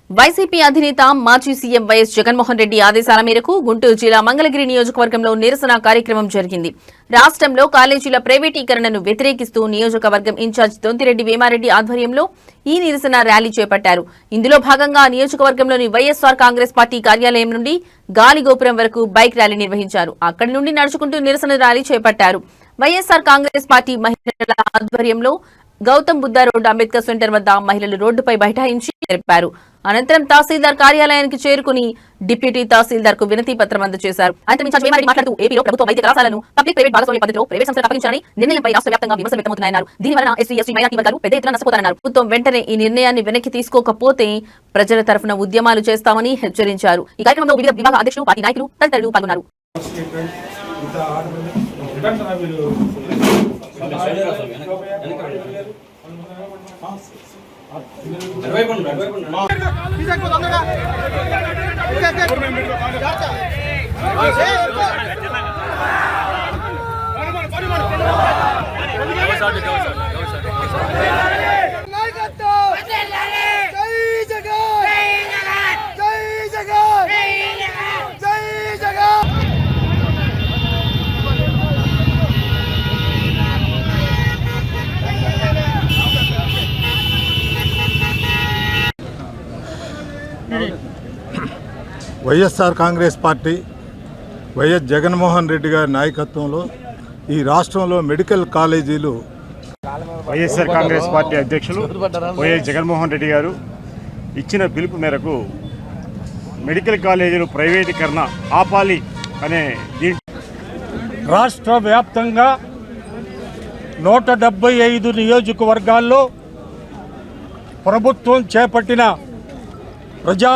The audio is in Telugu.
వైసీపీ అధినేత మాజీ సీఎం వైఎస్ జగన్మోహన్ రెడ్డి ఆదేశాల మేరకు గుంటూరు జిల్లా మంగళగిరి నియోజకవర్గంలో నిరసన కార్యక్రమం జరిగింది. రాష్ట్రంలో కాలేజీల ప్రైవేటీకరణను వ్యతిరేకిస్తూ నియోజకవర్గం ఇన్ఛార్జ్ దొంతిరెడ్డి వేమారెడ్డి ఆధ్వర్యంలో ఈ నిరసన ర్యాలీ చేపట్టారు. ఇందులో భాగంగా నియోజకవర్గంలోని వైఎస్ఆర్ కాంగ్రెస్ పార్టీ కార్యాలయం నుండి గాలిగోపురం వరకు బైక్ ర్యాలీ నిర్వహించారు. అక్కడి నుండి నడుచుకుంటూ నిరసన ర్యాలీ చేపట్టారు. వైఎస్ఆర్ కాంగ్రెస్ పార్టీ మహిళల ఆధ్వర్యంలో గౌతమ్ బుద్ధ రోడ్డు అంబేద్కర్ సెంటర్ వద్ద మహిళలు రోడ్డుపై బైఠాయించి జరిపారు. అనంతరం తహసీల్దార్ కార్యాలయానికి చేరుకుని డిప్యూటీ తహసీల్దార్ కు వినతి పత్రం అందజేశారు. అనంతరం ఇన్ఛార్జ్ వేమారెడ్డి మాట్లాడుతూ ఏపీలో ప్రభుత్వ వైద్య కళాశాలను పబ్లిక్ ప్రైవేట్ భాగస్వామ్య పద్ధతిలో ప్రైవేట్ సంస్థలకు అప్పగించాలని నిర్ణయంపై రాష్ట్ర వ్యాప్తంగా విమర్శలు వ్యక్తమవుతున్నాయన్నారు. దీనివల్ల ఎస్సీ ఎస్టీ మైనారిటీ వర్గాలు పెద్ద ఎత్తున నష్టపోతారన్నారు. ప్రభుత్వం వెంటనే ఈ నిర్ణయాన్ని వెనక్కి తీసుకోకపోతే ప్రజల తరఫున ఉద్యమాలు చేస్తామని హెచ్చరించారు. ఈ కార్యక్రమంలో వివిధ విభాగ అధ్యక్షులు, పార్టీ నాయకులు తదితరులు పాల్గొన్నారు. వైఎస్ఆర్ కాంగ్రెస్ పార్టీ వైఎస్ జగన్మోహన్ రెడ్డి గారి నాయకత్వంలో ఈ రాష్ట్రంలో మెడికల్ కాలేజీలు వైఎస్ఆర్ కాంగ్రెస్ పార్టీ అధ్యక్షులు వైఎస్ జగన్మోహన్ రెడ్డి గారు ఇచ్చిన పిలుపు మేరకు మెడికల్ కాలేజీలు ప్రైవేటీకరణ ఆపాలి అనే రాష్ట్ర వ్యాప్తంగా 175 నియోజకవర్గాల్లో ప్రభుత్వం చేపట్టిన ప్రజా